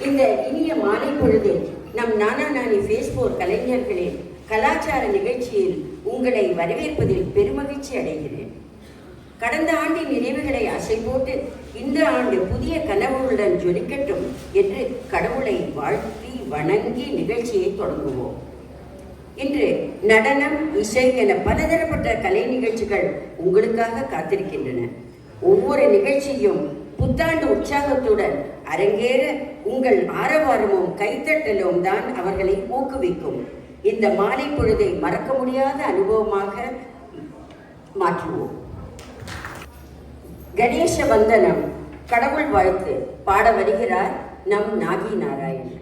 இந்த இனிய மாலை பொழுது நம் நானா நானி ஃபேஸ்போர் கலைஞர்களின் கலாச்சார நிகழ்ச்சியில் உங்களை வரவேற்பதில் பெருமகிழ்ச்சி அடைகிறேன். கடந்த ஆண்டின் நினைவுகளை அசை போட்டு இந்த ஆண்டு புதிய கனவுகளுடன் ஜொலிக்கட்டும் என்று கடவுளை வாழ்த்தி வணங்கி நிகழ்ச்சியை தொடங்குவோம். இன்று நடனம், இசை என பலதரப்பட்ட கலை நிகழ்ச்சிகள் உங்களுக்காக காத்திருக்கின்றன. ஒவ்வொரு நிகழ்ச்சியும் புத்தாண்டு உற்சாகத்துடன் அரங்கேற உங்கள் ஆரவாரமும் கைத்தட்டலும் தான் அவர்களை ஊக்குவிக்கும். இந்த மாலை பொழுதை மறக்க முடியாத அனுபவமாக மாற்றுவோம். கணேச வந்தனம், கடவுள் வாழ்த்து பாட வருகிறார் நம் நாகி நாராயணன்.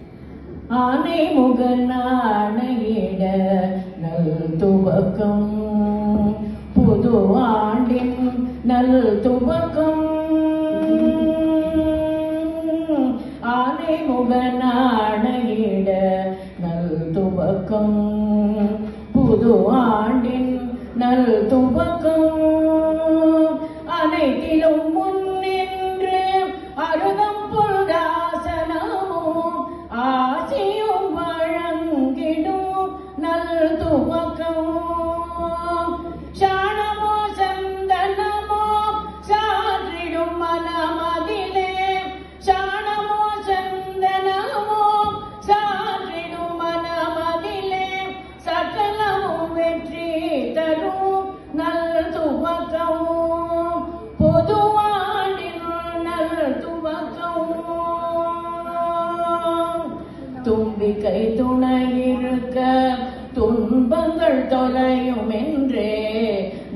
ஆனை முகநாணையிட நல் துவக்கம், புது ஆண்டின் நல் துவக்கம். ஆனை முகநாணையிட நல் துவக்கம், புது ஆண்டின் நல் துவக்கம். அனைத்திலும் முன்னின்று அருகம் பொருளாசனமும் ஆசியும் வழங்கிடும் நல் துவக்கம். சாணமோ சந்தனமோ சாற்றிடும் மனமதிலே, சாணமோ சந்தனமோ சாற்றிடும் மனமதிலே, சகலமும் வெற்றி தரும் நல் துவக்கம். பொதுவாண்டின் நல் துவக்கம். தும்பிக்கை துணையிருக்க துன்பங்கள் தொலையும் என்றே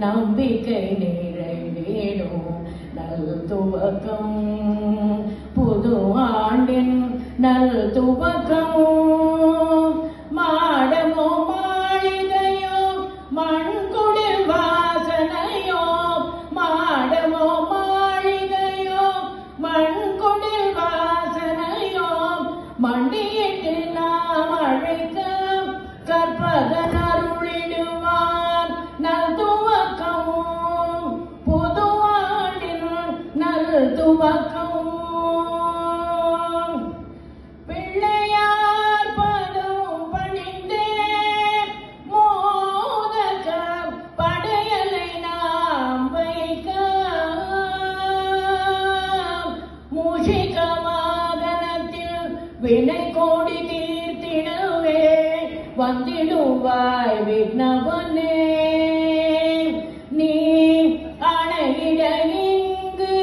நம்பிக்கை நிறைவேடும் நல் துவக்கம். புது ஆண்டின் நல் துவக்கம். மாடமோ மாளிகையோ மண்குடில் வாசனையோ, மாடமோ மாளிகையோ மண்குடில் வாசனையோ, மண்டியிட்டு நாம் அழைக்க கற்பகன் அருளிடுவார் நல் துவக்கம். புது ஆண்டின் நல் துவக்கம். பிள்ளையார் பதம் பணிந்தே மோதக படையலை நாம் வைக்க, மூஷிக வாகனத்தில் வினை கோடி தீர்த்திடவே வந்திடுவாய் விக்னவனே. நீ அணையிட இங்கு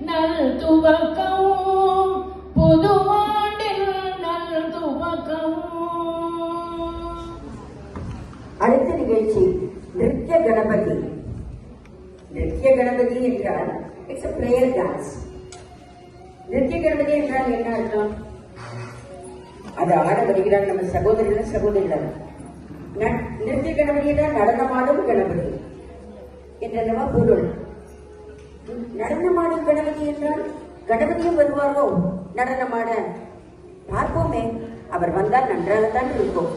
நல் துவக்கம், புது ஆண்டில் நல் துவக்கம். அடுத்த நிகழ்ச்சி நிருத்ய கணபதி. நிருத்ய கணபதி என்றால் it's a prayer dance. Nritya Ganapati என்றால் என்ன அர்த்தம்? அது ஆட வருகிறார் நம்ம சகோதரிகள் சகோதரிகள். நிருத்ய கணபதி என்றால் நடனமாடும் கணபதி என்றல்லவா பொருள். நடனமாடும் கணபதி என்றால் கணபதியும் வருவாரோ நடனமாட? பார்ப்போமே, அவர் வந்தால் நன்றாகத்தான் இருக்கும்.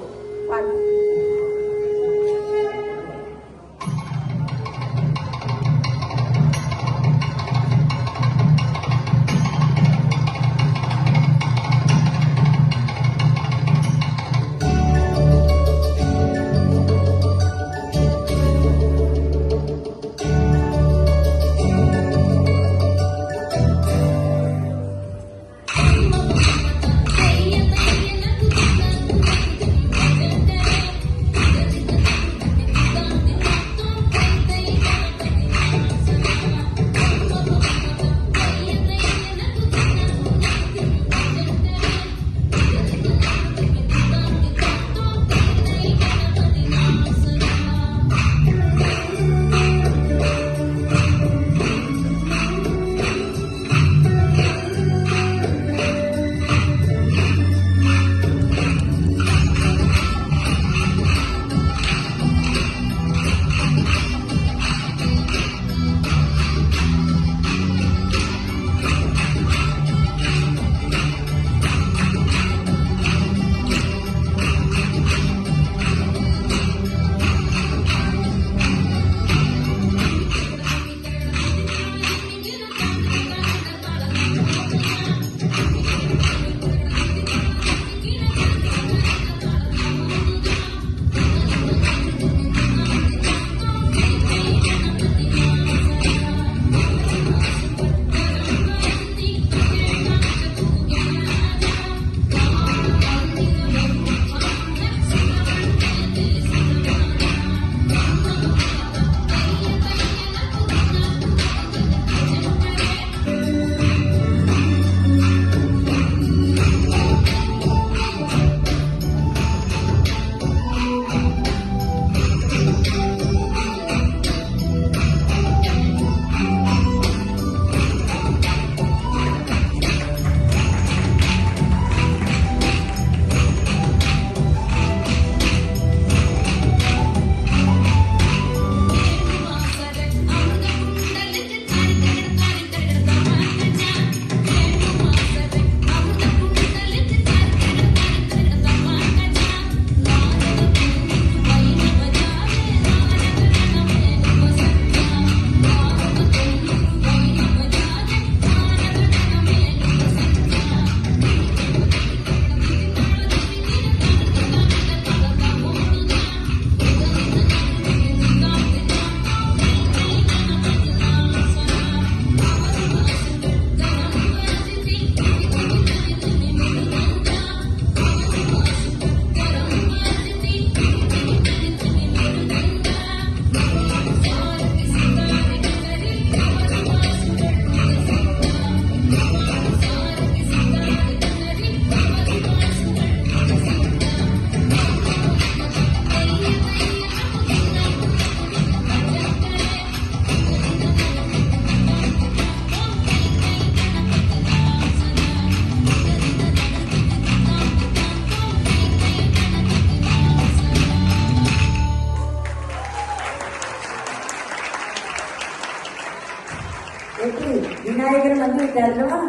அல்லவா?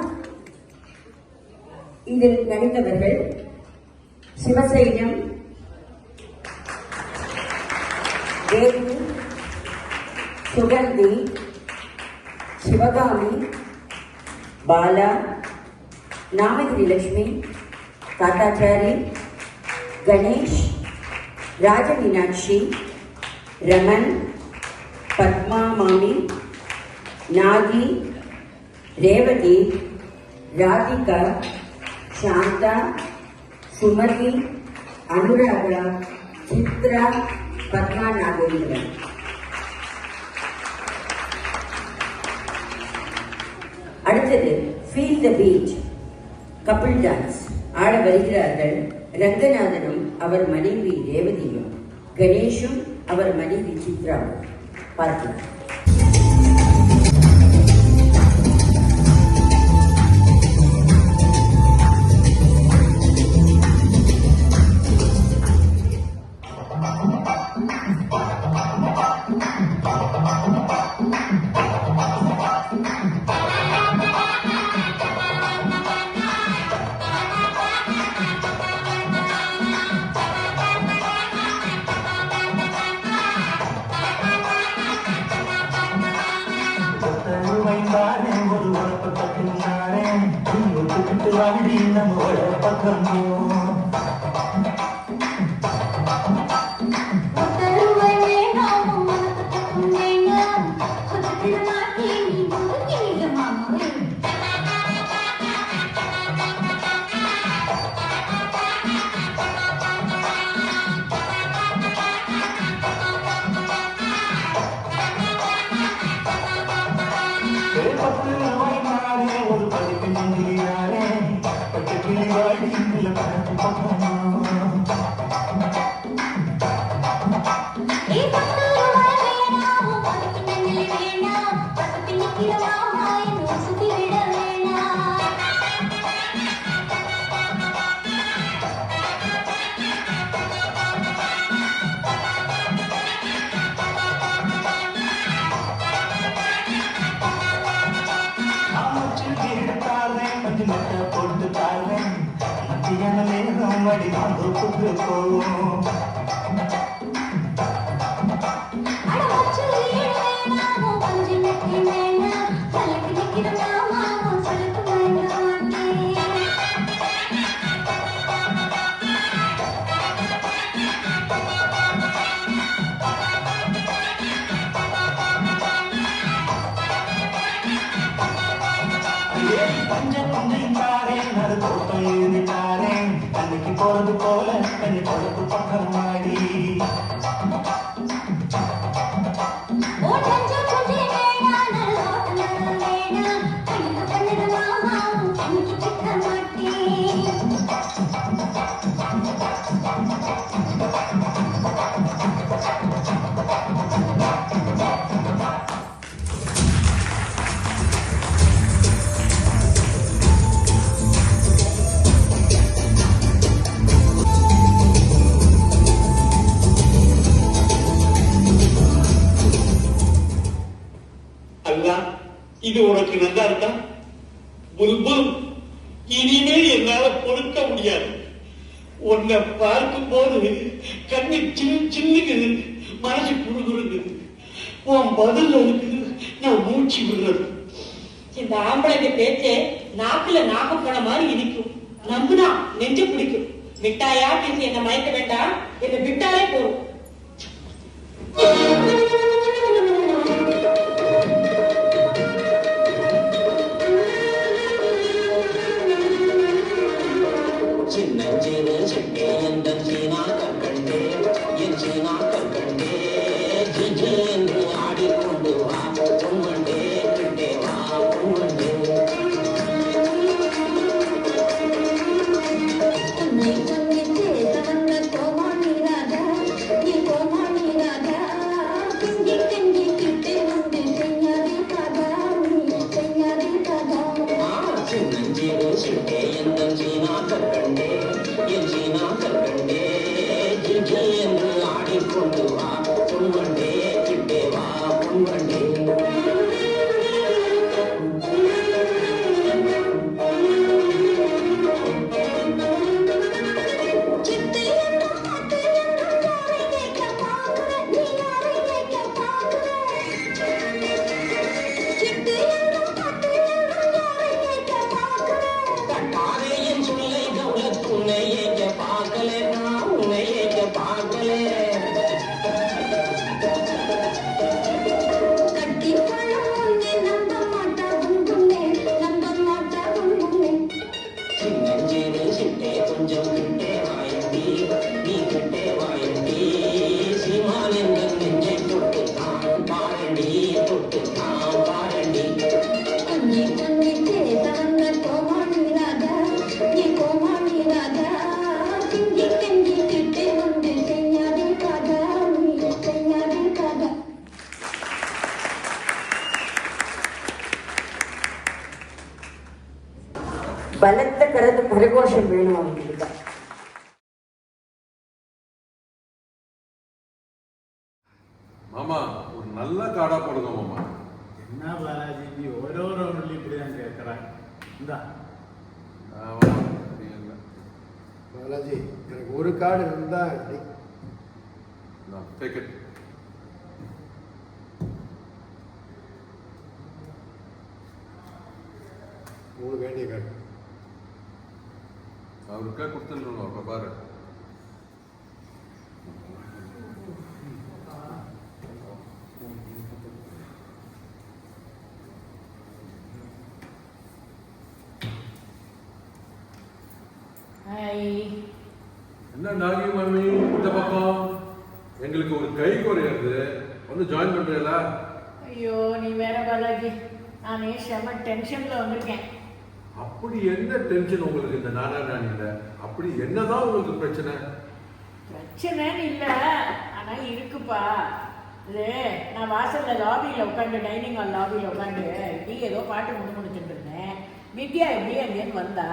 இதில் நடித்தவர்கள் சிவசைலம், தேவி, சுகந்தி, சிவகாமி, பாலா, நாமகிரி லட்சுமி, தாத்தாச்சாரி, கணேஷ், ராஜமீனாட்சி, ரமன், பத்மா மாமி, நாகி, ரேவதி, ராதிகா, சாந்தா, சுமதி, அனுராகா, சித்ரா, பத்மா நாகேந்திரன். அடுத்தது ஃபீல் த பீச் கபிள் டான்ஸ் ஆட வருகிறார்கள் ரங்கநாதனும் அவர் மனைவி ரேவதியும், கணேஷும் அவர் மனைவி சித்ராவும். பார்க்கலாம். இது உனக்கு நல்லா இருக்கா? புல்புல், இனிமேல் என்னால பொறுக்க முடியாது. உன்னை பார்க்கும் போது கண்ணு சின்னுக்குது, மனசு குறுகுறுக்குது. உன் பதில் இருக்குது, நான் மூச்சு விடுறது. இந்த ஆம்பளைங்க பேச்சே நாக்குல நாக்கு போன மாதிரி இனிக்கும். நம்புனா நெஞ்சு பிடிக்கும். விட்டாயா பேசி என்ன மயக்க வேண்டாம், என்ன விட்டாலே போதும். சந்தோஷம் வேணும் அவங்களுக்கு. மாமா ஒரு நல்ல காடா போடுங்க மாமா. என்ன பாலாஜி நீ ஓரோ ரவுண்ட்ல இப்படிதான் கேட்கறாங்க. இந்தா பாலாஜி எனக்கு ஒரு கார்டு இருந்தா டேக் இட். உங்களுக்கு வேண்டிய கார்டு அவருக்கா கொடுத்துருங்க. அப்ப பாரு என்ன நாகி மாமி இந்த பக்கம் எங்களுக்கு ஒரு கை குறையாது வந்து ஜாயின் பண்றீங்களா? ஐயோ நீ வேற பாலாஜி, நானே செம டென்ஷன்ல வந்திருக்கேன். அப்படி என்ன டென்ஷன் உங்களுக்கு இந்த நானா ராணியில? அப்படி என்னதான் உங்களுக்கு பிரச்சனை? பிரச்சனைன்னு இல்லை, ஆனா இருக்குப்பா. இது நான் வாசல்ல லாபியில் உட்காந்து, டைனிங் ஹால் லாபியில் உட்காந்து நீ ஏதோ பாட்டு முடிச்சுட்டு இருந்தேன். வித்யா எப்படி அங்கேன்னு வந்தா,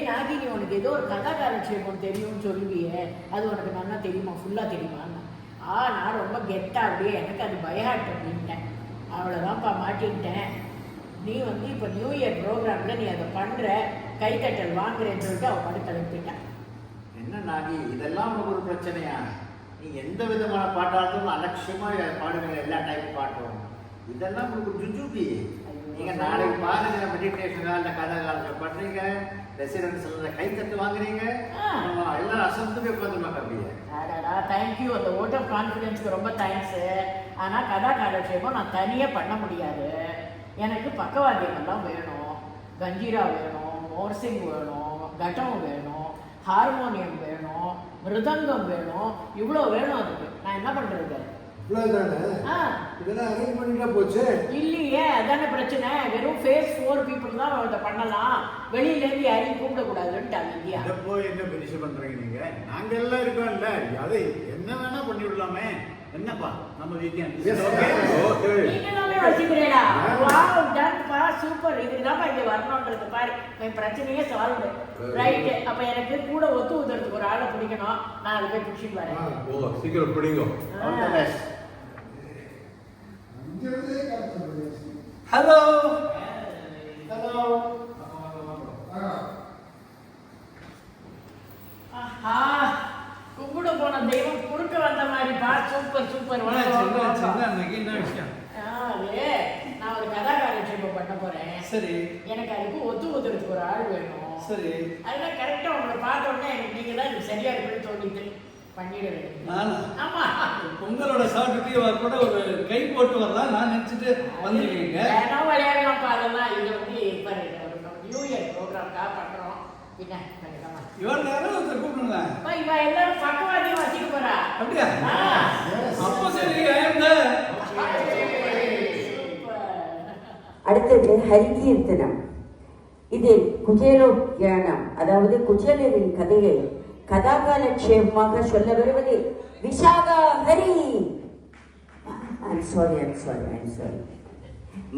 நாகி நீ உனக்கு ஏதோ ஒரு கதா காலட்சேபம் தெரியும்னு சொல்லுவியே, அது உனக்கு நல்லா தெரியுமா, ஃபுல்லாக தெரியுமான்னு. நான் ரொம்ப கெட்டா அப்படியே எனக்கு அது பயாட் அப்படின்ட்டேன். அவ்வளோதான்ப்பா மாட்டிக்கிட்டேன். நீ இப்போ நியூ இயர் ப்ரோக்ராமில் நீ அதை பண்ணுற, கைத்தட்டல் வாங்குறேன்னு சொல்லிட்டு அவள் பாட்டு கிளப்பிட்டான். என்ன நாகி இதெல்லாம் உனக்கு ஒரு பிரச்சனையா? நீ எந்த விதமான பாட்டாலும் அலட்சியமா பாடுங்க, எல்லா டைப் பாட்டும். இதெல்லாம் உங்களுக்கு ஜுஜுபி. நீங்க நாளைக்கு பாருங்க, மெடிடேஷன் இல்லை கதை காலத்தில் பண்றீங்க, ரெசிடென்ஸ்ல கைத்தட்டு வாங்குறீங்க, எல்லாம் அசந்துமே உட்காந்துருவாங்க அப்படியே. தேங்க்யூ, அந்த ஓட் ஆஃப் கான்ஃபிடென்ஸ்க்கு ரொம்ப தேங்க்ஸு. ஆனால் கதா காலட்சேபம் நான் தனியாக பண்ண முடியாது. எனக்கு பக்கவாத்தியங்கள்லாம் வேணும். கஞ்சீரா வேணும், மோர்சிங் வேணும், கட்டம் வேணும், ஹார்மோனியம் வேணும், மிருதங்கம் வேணும், இவ்வளோ வேணும். அதுக்கு நான் என்ன பண்ணுறது? இதெல்லாம் அரேஞ்ச் பண்ணிட்டா போச்சு. இல்லையே, அதான பிரச்சனை. வெறும் ஃபேஸ் 4 பீப்புள் தான் அதை பண்ணலாம், வெளியிலேருந்து யாரையும் கூப்பிடக்கூடாதுன்ட்டு இந்தியா. அதை போய் என்ன பெருசு பண்றீங்க நீங்க? நாங்க எல்லாம் இருக்கோம்ல, அதை என்ன வேணா பண்ணி விடலாமே. என்னப்பா நம்ம வீக்கெண்ட் நீங்களாமே வச்சுக்கிறீங்களா? வாவ், டன்ப்பா, சூப்பர். இதுக்கு தான் இங்கே வரணுன்றது பாரு, என் பிரச்சனையே சால்வ். ரைட்டு, அப்போ எனக்கு கூட ஒத்து ஊதுறதுக்கு ஒரு ஆளை பிடிக்கணும். நான் அதை போய் பிடிச்சிட்டு வரேன். சீக்கிரம் பிடிங்க. Hello hello. ஆஹா, கும்பிட போன தெய்வம் குறுக்க வந்த மாதிரி பா. Super super. என்ன விஷயம்? நான் ஒரு கதா காலட்சேபம் பண்ண போறேன். சரி. எனக்கு அதுக்கு ஒத்து ஊதுறதுக்கு ஒரு ஆள் வேணும். சரி. அதெல்லாம் கரெக்டா உங்களை பார்த்த உடனே எனக்கு நீங்க தான் எனக்கு சரியா இருக்குன்னு தோணிட்டு பண்ணிடுவேன். ஆமா, உங்களோட சாப்பிட்டு கூட ஒரு கை போட்டு வரலாம் நான் நினைச்சிட்டு வந்துருக்கீங்க. ஏன்னா விளையாடலாம் அதெல்லாம். இது இப்போ நியூ இயர் ப்ரோக்ராம்காக பண்றோம். பின்ன இவன் நேரம் ஒருத்தர் கூப்பிடுங்க. இவன் எல்லாரும் பக்கவாதியும் வச்சுக்க போறா. அப்படியா? அப்போ சரி. அடுத்தது ஹரிகீர்த்தனம். இதில் குஜேலோக்கியானம், அதாவது குஜேலரின் கதையை கதாகாலட்சேபமாக சொல்ல வருவது விஷாகா ஹரி.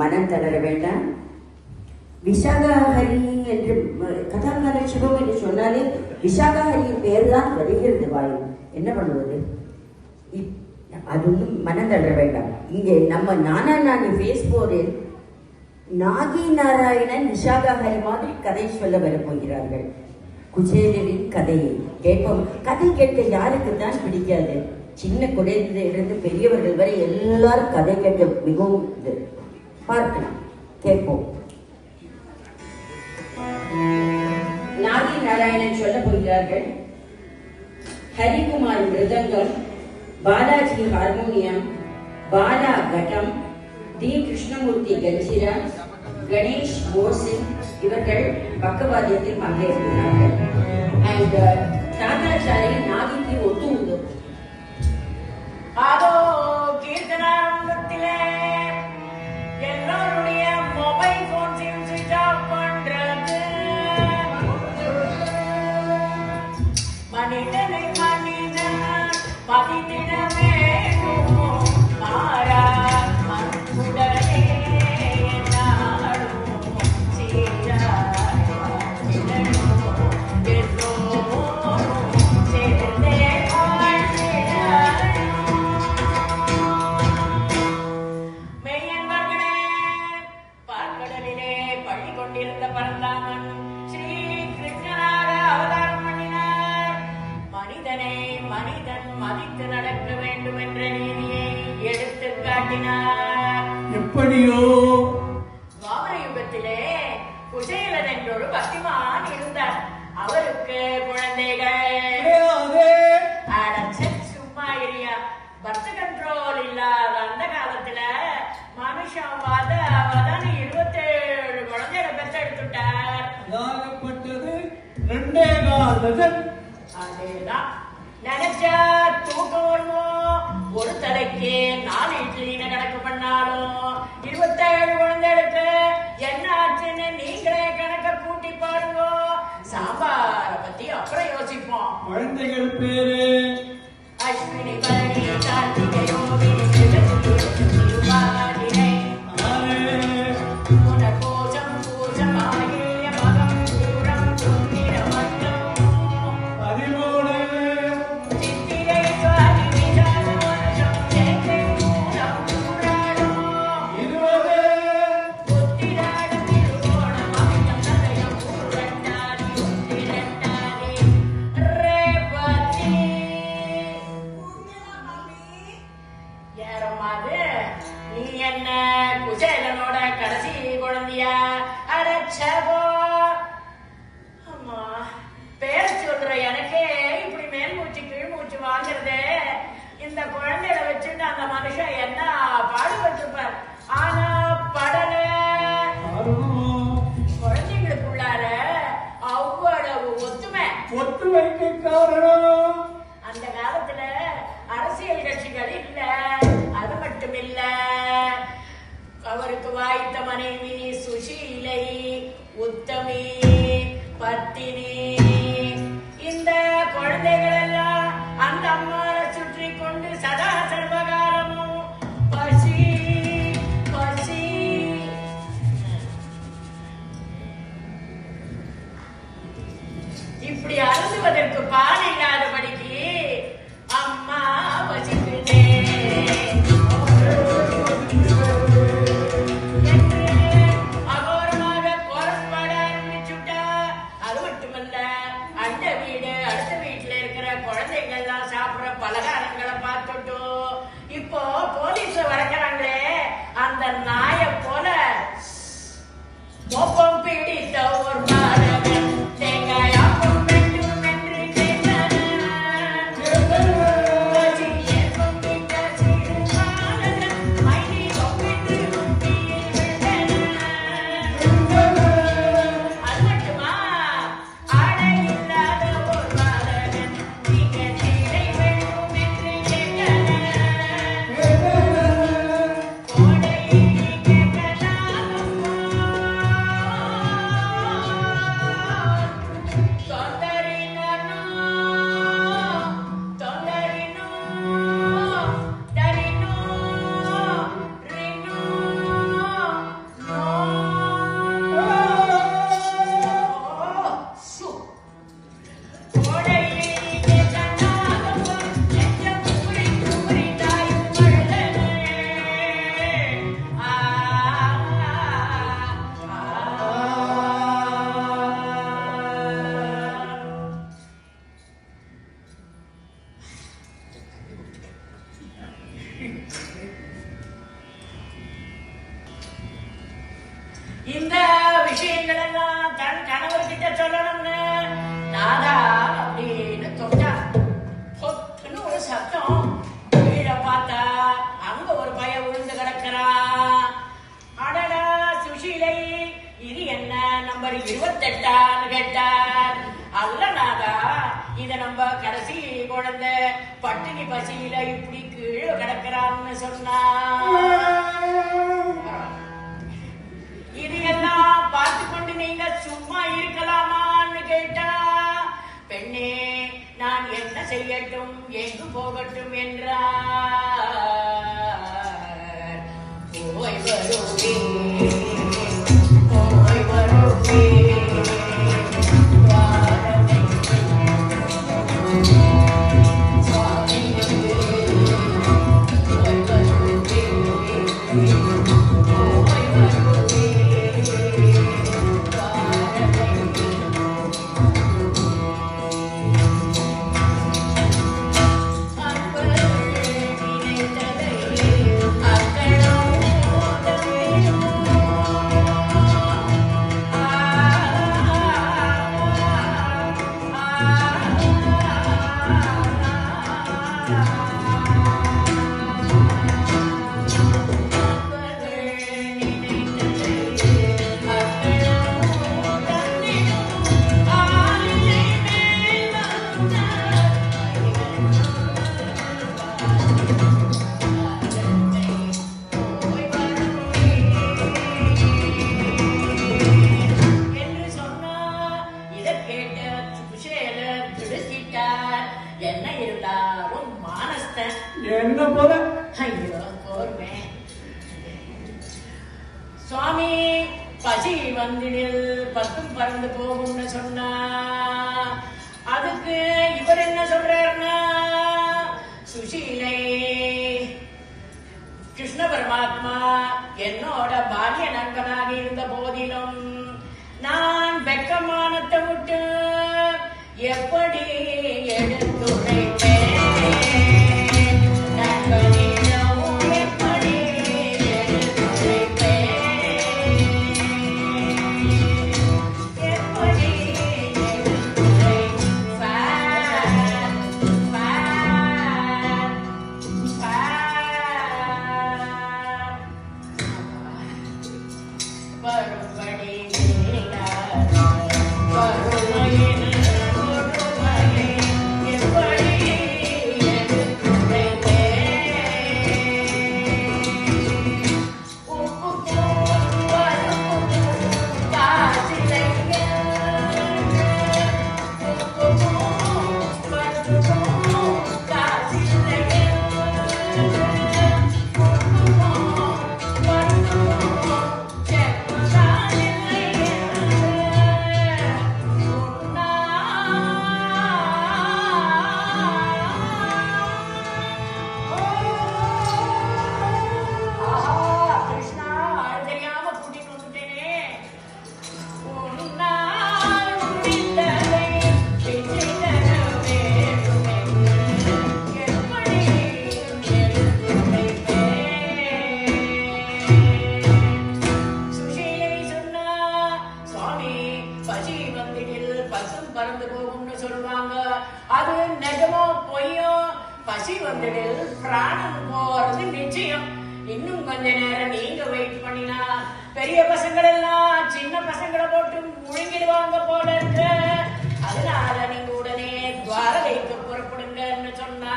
மனம் தளர வேண்டாம். விஷாகா ஹரி என்று கதாகாலட்சேபம் என்று சொன்னாலே விஷாகா ஹரியின் பெயர் தான் வருகிறது வாயில். என்ன பண்ணுவது? அது ஒன்றும் மனம் தளர வேண்டாம். இங்கே நம்ம நானி ஃபேஸ்போரில் நாகி நாராயணன் விஷாகா ஹரி மாதிரி கதை சொல்ல வரப்போகிறார்கள். குஜேலரின் கதையை கேட்போம். கதை கேட்க யாருக்கு தான் பிடிக்காது? சின்ன குழந்தையிலிருந்து பெரியவர்கள் வரை எல்லாரும் கதை கேட்க மிகவும் இது. பார்க்கலாம், கேட்போம். நாகி நாராயணன் சொல்ல போகிறார்கள். ஹரிகுமார் மிருதங்கம், பாலாஜி ஹார்மோனியம், பாலா கட்டம், டி கிருஷ்ணமூர்த்தி கஞ்சிரா, கணேஷ் மோர்சிங் இவர்கள் பக்கவாதியத்தில் பங்கேற்கிறார்கள். அண்ட் தாத்தாச்சாரி நாகிக்கு ஒத்து உண்டு. அதோ கீர்த்தனாரம்பத்திலே எல்லாருடைய மொபைல் போன்ஸையும் சுவிட்ச் ஆஃப் பண்றது. மனிதனை மனிதன் பதித்திட வேண்டும், மாறா அன்புடனே என்னாலும் சீராய் காட்டினார். எப்படியோ துவாபர யுகத்திலே குசேலன் என்றொரு பக்திமான் இருந்தார். அவருக்கு குழந்தைகள் சும்மா இரியா. பர்த் கண்ட்ரோல் இல்லாத அந்த காலத்துல மனுஷன் வதானு 27 குழந்தைகளை பெற்றெடுத்துட்டார். அதாகப்பட்டது 2.25 டஜன். அதேதான். நினைச்சா தூக்கம் வருமோ? ஒரு தலைக்கு 4 இட்லின்னு கணக்கு பண்ணாலும் 27 குழந்தைகளுக்கு என்ன ஆச்சுன்னு நீங்களே கணக்க கூட்டி பாருங்க. சாம்பார பத்தி அப்புறம் யோசிப்போம். குழந்தைகள் பேரு அஸ்வினி, பரணி, கார்த்திகை, ரோகிணி, சிவகார்த்திகை, புனர்பூசம், பூசம், ஆகிய மகம், பூரம், சுக்கிரமன்றம், 13. சித்திரை, சுவாதி, விசாகம், வருஷம், சேத்தை, மூலம், பூராடம், 20. உத்திராடம், திருவோணம், அவிட்டம், சதயம், பூரட்டாதி, உத்திரட்டாதி, ரேவதி. ஏறமாது, நீ என்ன குசேலனோட கடைசி குழந்தையா? அடச்சபோ. அம்மா, பேர் சொல்ற எனக்கே இப்படி மேல் மூச்சு கீழ் மூச்சு வாங்குறதே. இந்த குழந்தைய வச்சுட்டு அந்த மனுஷன் என்ன பாடுபட்டிருப்பார். ஆனா படல. குழந்தைங்களுக்குள்ளார அவ்வளவு ஒத்துமைக்கு காரணம் அந்த காலத்துல அரசியல் கட்சிகள் இல்ல. அது மட்டும் இல்ல, அவருக்கு வாய்த்த மனைவி சுஷீலை, உத்தமி, பத்தினி. இந்த குழந்தைகள் எல்லாம் அந்த அம்மாவை சுற்றி கொண்டு சதா சர்வகாலமும் பசி பசி. இப்படி அருந்துவதற்கு பால் இல்லாதபடிக்கு அம்மா பசிக்குதே அகோரமாக கோரஸ் பாட ஆரம்பிச்சுட்டா. அது மட்டுமல்ல, அந்த வீடு அடுத்த வீட்டுல இருக்கிற குழந்தைகள்லாம் சாப்பிடுற பலகாரங்களை பார்த்துட்டு இப்போ போலீஸ் வளர்க்கிறாங்களே அந்த நாய போல மோப்பம் பிடித்த ஒரு மாணவன் தேங்காயாப்பம் வேண்டும் என்று கேட்டான். ஏப்பம் விட்ட சிறு மாணவன் மைனி கொப்பிட்டு குப்பியில் விழுந்தான். அது மட்டுமா, ஆடை இல்லாத ஒரு மாணவன் நீங்க சீடை வேண்டும் என்று கேட்டான். இந்த விஷயங்கள் எல்லாம் தன் கணவர்கிட்ட சொல்லணும்னு நாதா அப்படின்னு தொட்டா. பொத்துன்னு ஒரு சத்தம். கீழே பார்த்தா அங்க ஒரு பய விழுந்து கிடக்கிறான். அடடா சுஷீலை, இது என்ன நம்பர் 28 கேட்டார். அல்ல நாதா, இத நம்ம கடைசி குழந்தை பட்டினி பசியில இப்படி கீழே கிடக்கிறான்னு சொன்னா. இது எல்லாம் பார்த்து கொண்டு நீங்க சும்மா இருக்கலாமான்னு கேட்டா. பெண்ணே, நான் என்ன செய்யட்டும், எங்கு போகட்டும் என்றார். போய் வருவே போய் வருவே அக்கறை என்ன இருந்தாலும் மானஸ்தன். என்ன போல ஐயோ போர்மே. சுவாமி பசி வந்திடில் பத்தும் பறந்து போகும்னு சொன்னா, அதுக்கு இவர் என்ன சொல்றாருன்னா, சுஷீலை கிருஷ்ண பரமாத்மா என்னோட பால்ய நண்பனாக இருந்த போதிலும் நான் வெக்கமானத்தை விட்டு எப்படி எடுத்துரைப்பேன்? நண்பனிடம் எப்படி எடுத்துரைப்பேன்? எப்படி வரும்படி வறுமையின் கொடுமையை எப்படி பறந்து போகும்னு சொல்லுவாங்க. அது நிஜமோ பொய்யோ, பசி வந்துடில் பிராணம் போறது நிச்சயம். இன்னும் கொஞ்ச நேரம் நீங்க வெயிட் பண்ணினா பெரிய பசங்கள் எல்லாம் சின்ன பசங்களை போட்டு முழுங்கிடுவாங்க போல இருக்கு. அதனால நீங்க உடனே துவாரகைக்கு புறப்படுங்கன்னு சொன்னா,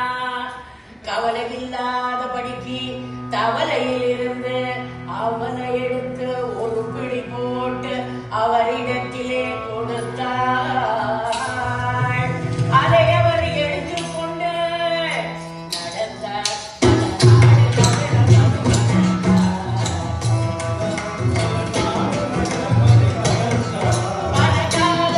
கவலை இல்லாதபடிக்கு தவளையில் இருந்து அவனை எடுத்து ஒரு பிடி போட்டு அவரிடத்திலே கொடுத்தாள். அதை அவர் எடுத்துக்கொண்டு நடந்தார். பல கால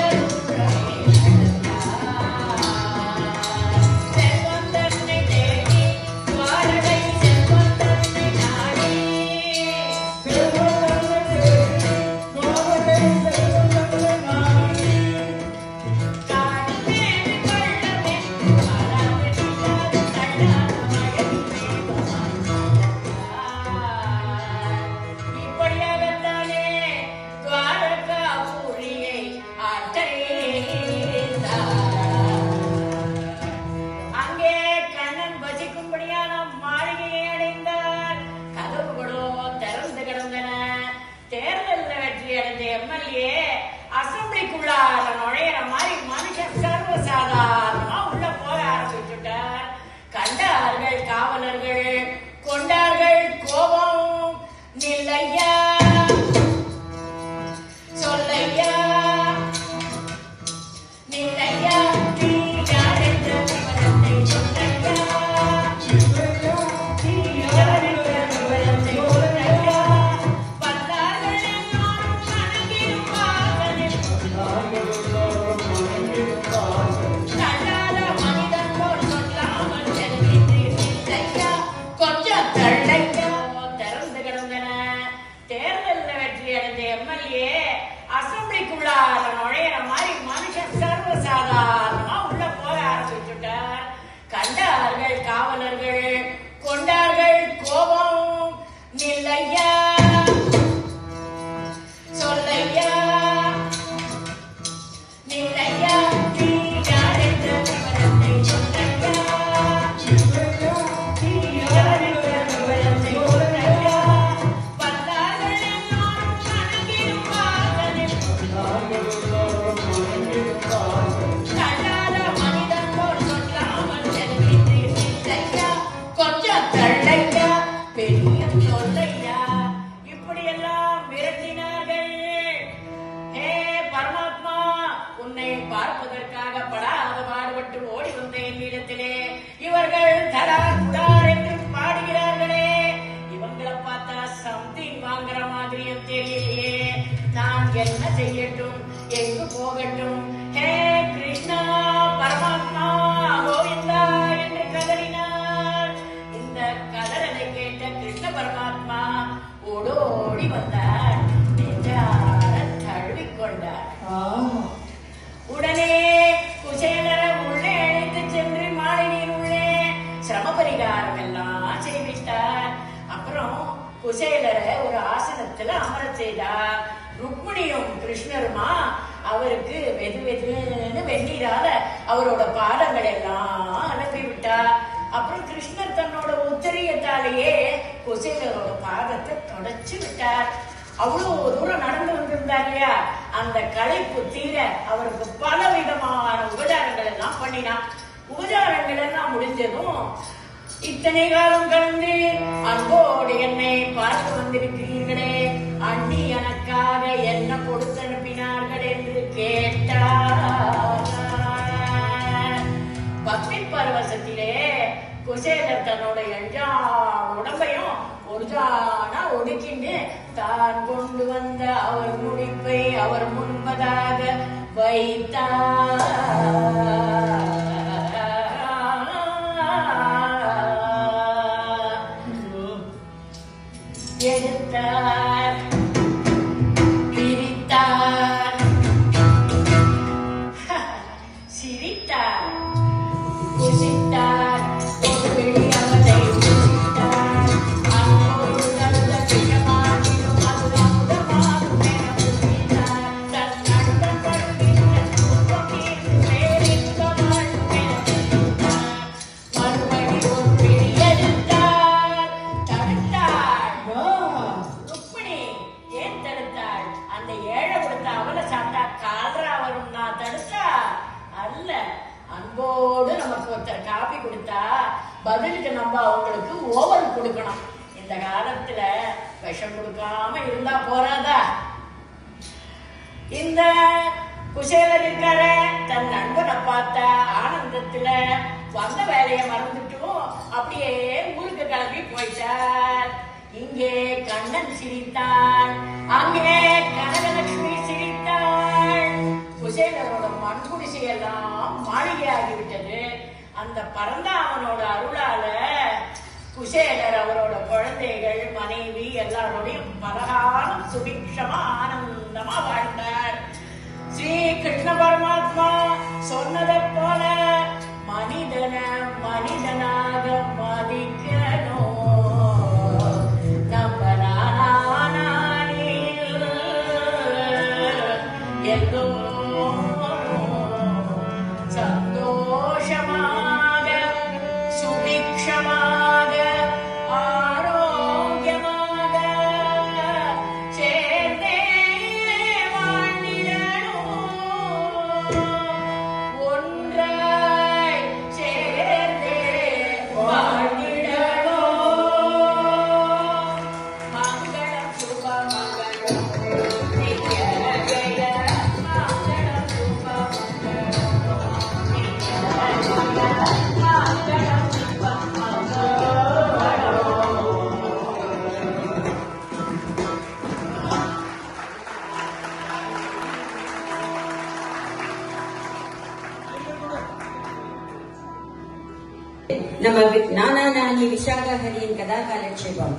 குசேலரை ஒரு ஆசனத்துல அமர செய்தா. ருக்மிணியும் கிருஷ்ணருமா அவருக்கு வெது வெதுன்னு வெந்நீரால அவரோட பாதங்கள் எல்லாம் அனுப்பி விட்டா. அப்புறம் கிருஷ்ணர் தன்னோட உத்தரியத்தாலேயே குசேலரோட பாதத்தை தொடச்சு விட்டார். அவ்வளவு தூரம் நடந்து வந்திருந்தார் இல்லையா, அந்த களைப்பு தீர அவருக்கு பல விதமான உபச்சாரங்கள் எல்லாம் பண்ணினான். உபச்சாரங்கள் எல்லாம் முடிஞ்சதும், இத்தனை காலம் கடந்து அன்போடு என்னை பார்த்து வந்திருக்கிறீர்களே, அண்ணி எனக்காக என்ன கொடுத்து அனுப்பினார்கள் என்று கேட்டார். பக்தி பரவசத்திலே குசேலர் தன்னோட உடம்பையும் ஒரு ஜானா ஒடுக்கின்னு தான் கொண்டு வந்த அவர் முடிப்பை அவர் முன்பதாக வைத்தார். எடுத்தார், பிரித்தார், சிரித்தார், புசித்தார், ஒரு பிடி அவனை புசித்தார். அங்கோடு நல்ல பிரியமாகிலும் அது அமுதமாகும் என புசித்தார். தன் நண்பன் படுகின்ற துன்பம் தீர்ந்து பேரின்ப வாழும் என புசித்தார். மறுபடி ஒரு பிடி எடுத்தார், தடுத்தார். ருக்மிணி ஏன் தடுத்தாள்? அந்த ஏழை கொடுத்த அவலை சாப்பிட்டா காதரா வரும் நான் தடுத்தா அல்ல. அன்போடு நமக்கு ஒருத்தர் காபி கொடுத்தா பதிலுக்கு நம்ம அவங்களுக்கு ஓவல் கொடுக்கணும். இந்த காலத்துல விஷம் கொடுக்காம இருந்தா போறாதா? இந்த குசேலர் இருக்கார தன் நண்பனை பார்த்த ஆனந்தத்துல வந்த வேலையை மறந்துட்டும் அப்படியே ஊருக்கு கிளம்பி போயிட்டார். இங்கே கண்ணன் சிரித்தான், அங்கே கனகலட்சுமி சிரித்தாள். குசேலரோட மண்குடிசையெல்லாம் மாளிகையாகிவிட்டது. அந்த பரந்தாமனோட அருளால குசேலர் அவரோட குழந்தைகள் மனைவி எல்லாரோடையும் பலகாலம் சுபிக்ஷமா ஆனந்தமா வாழ்ந்தார். ஸ்ரீ கிருஷ்ண பரமாத்மா சொன்னதை போல மனிதனை மனிதனாக மதிக்கணும். நம்ம நானானில் சந்தோஷமாக சுபிக்ஷமாக ஆரோக்கியமாக சேர்ந்தே வாழ்ந்திடணும். ஒன்றாய் சேர்ந்தே வாழ்ந்திடணும். மங்களம் சுப மங்களம் நித்ய ஜெய மங்களம் சுப நம்ம நானா நானி விசாகா ஹரியின் கதா காலட்சேபம்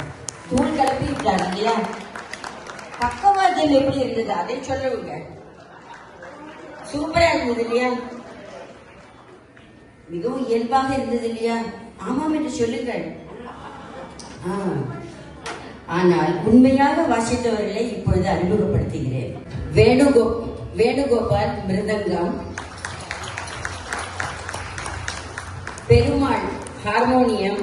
தூள் கலப்பி விட்டாங்க இல்லையா? பக்கவாத்தியம் எப்படி இருந்தது அதை சொல்லுங்க. சூப்பரா இருந்தது இல்லையா? மிகவும் இயல்பாக இருந்தது இல்லையா? ஆமாம் என்று சொல்லுங்கள். ஆனால் உண்மையாக வாசித்தவர்களை இப்பொழுது அறிமுகப்படுத்துகிறேன். வேணுகோபால் மிருதங்கம், பெருமாள் ஹார்மோனியம்,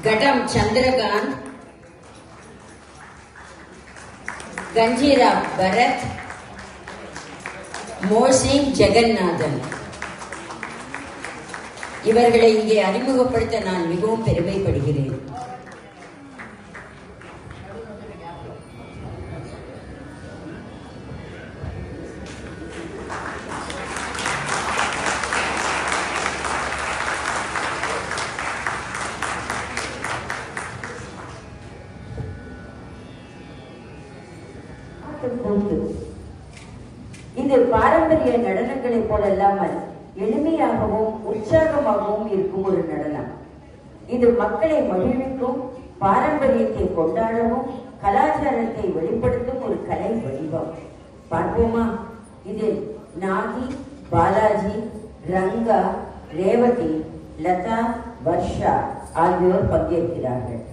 கடம் சந்திரகாந்த், கஞ்சீரா பரத், மோசிங் ஜெகநாதன். இவர்களை இங்கே அறிமுகப்படுத்த நான் மிகவும் பெருமைப்படுகிறேன். இது பாரம்பரிய நடனங்களைப் போலல்லாமல் எளிமையாகவும் உற்சாகமாகவும் இருக்கும் ஒரு நடனம். இது மக்களை மகிழ்விக்கும், பாரம்பரியத்தை கொண்டாடவும் கலாச்சாரத்தை வெளிப்படுத்தும் ஒரு கலை வடிவம். பார்ப்போமா? இதில் நாகி, பாலாஜி, ரங்கா, ரேவதி, லதா, வர்ஷா ஆகியோர் பங்கேற்கிறார்கள்.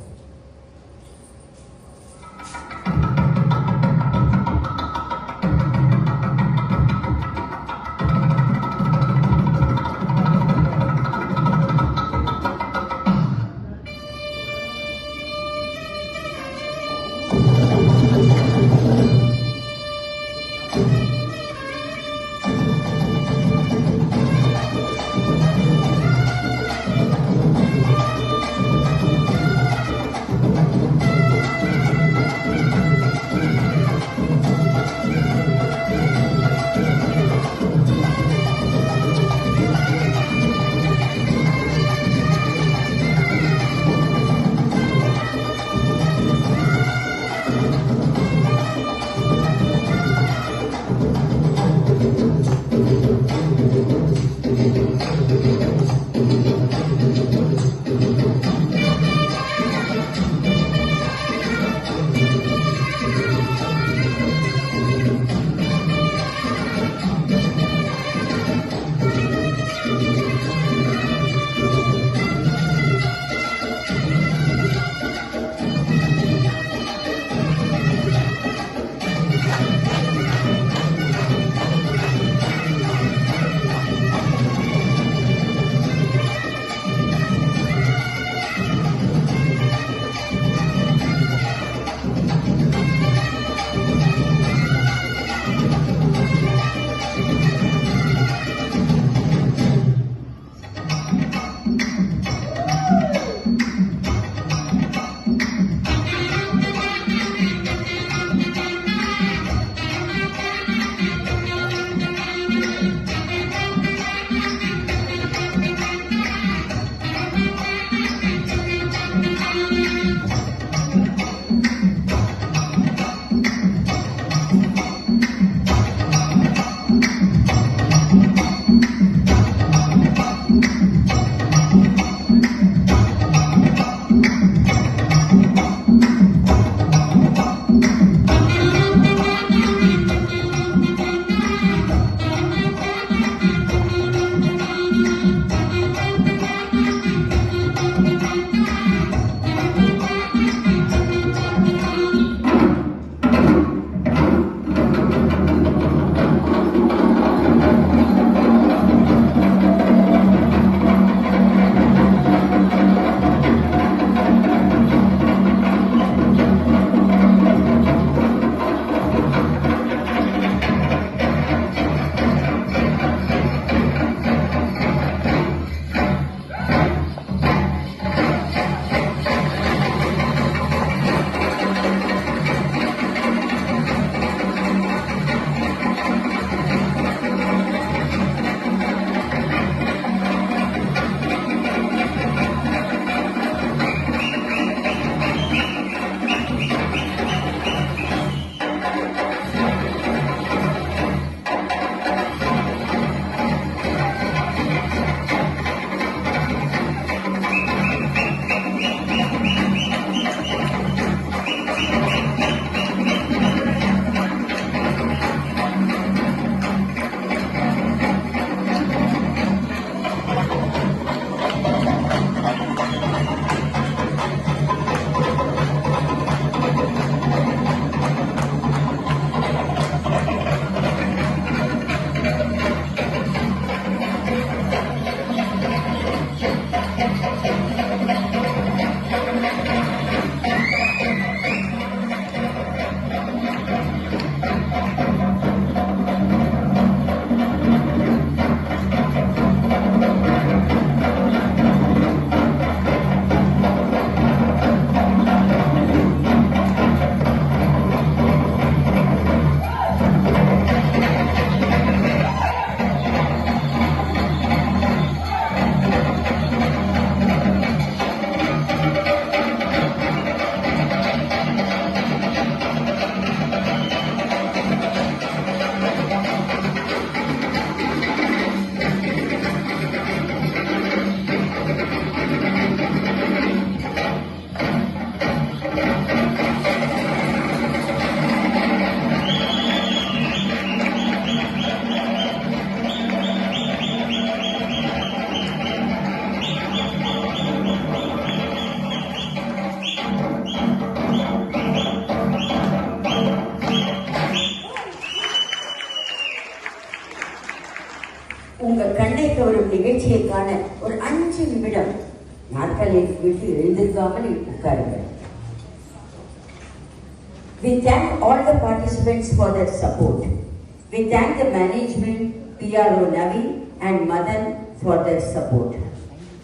உங்கள் கண்ணை கவரும் நிகழ்ச்சியை காண ஒரு 5 நிமிடம் நாட்களில் விட்டு எழுந்திருக்காமல் உட்காருங்கள். We thank all the participants for their support. We thank the management, PRO Navi and Madan for their support.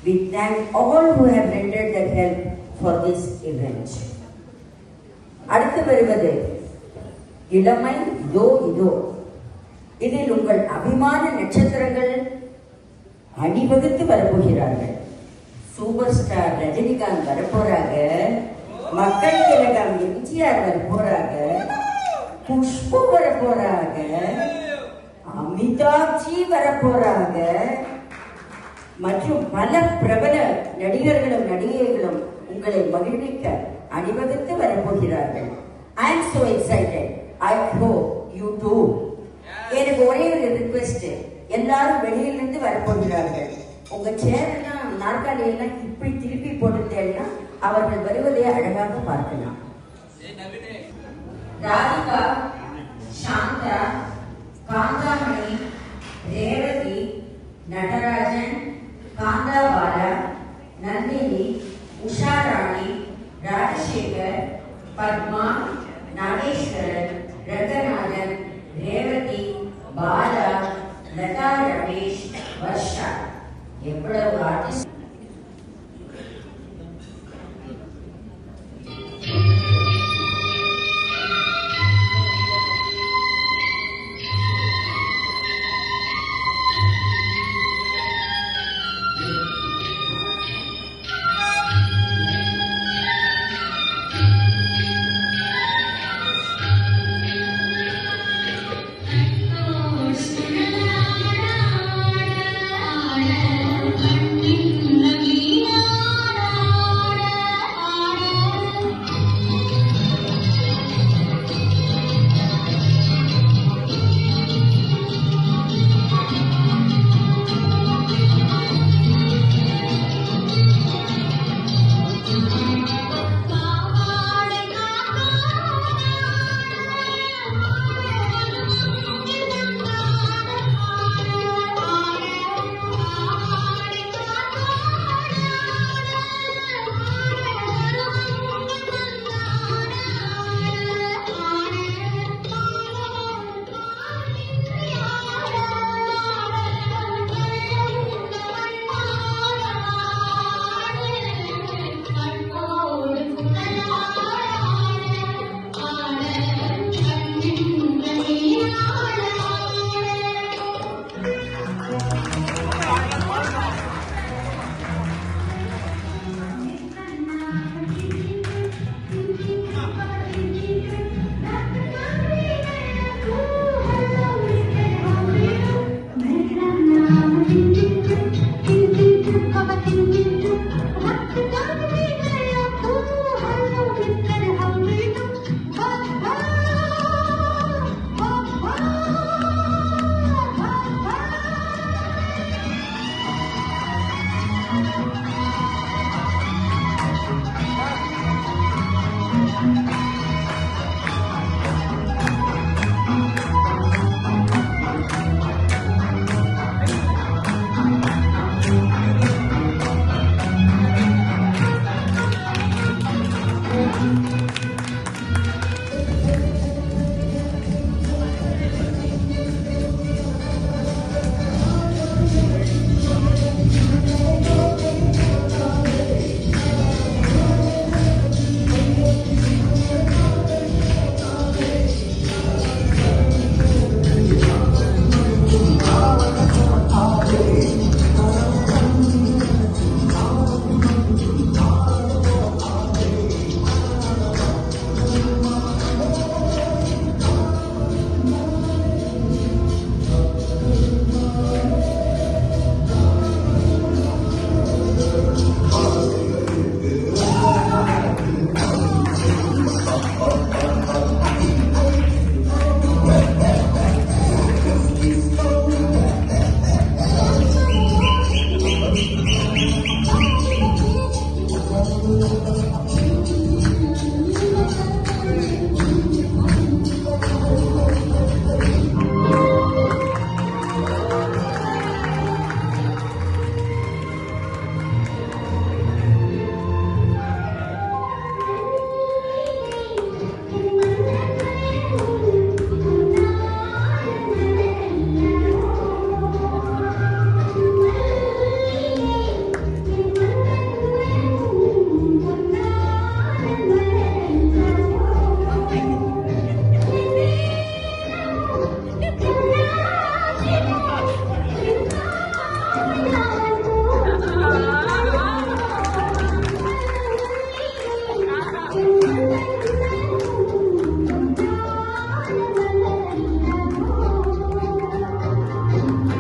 We thank all who have rendered their help for this event. அடுத்து வருவது இளமை இதோ இதோ. இதில் உங்கள் அபிமான நட்சத்திரங்கள் அணிவகுத்து வரப்போகிறார்கள். சூப்பர் ஸ்டார் ரஜினிகாந்த் வரப்போறாங்க, மக்கள் திலகம் எம்ஜிஆர் வரப்போறாங்க, குஷ்பு வரப்போறாங்க, அமிதாப்ஜி வரப்போறாங்க மற்றும் பல பிரபல நடிகர்களும் நடிகைகளும் உங்களை மகிழ்விக்க அணிவகுத்து வரப்போகிறார்கள். I am so excited. I hope you too. எனக்கு ஒரே ஒரு ரிக்வெஸ்ட், எல்லாரும் வெளியிலிருந்து வரப்போகிறார்கள். உங்க சேர் எல்லாம் நாற்காலி எல்லாம் இப்படி திருப்பி போட்டுட்டேன்னா அவர்கள் வருவதை அழகாக பார்க்கலாம். ராதிகா, சாந்தா, காந்தாமணி, ரேவதி, நடராஜன், காந்தாபாலா, நந்தினி, உஷாராணி, ராஜசேகர், பத்மா, நாகேஸ்வரன், ரங்கநாதன், ரேவதி, பாலா, லதா ரமேஷ், வர்ஷா, எவ்வளவு artist. Thank you. Let's go.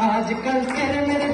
आजकल तेरे मेरे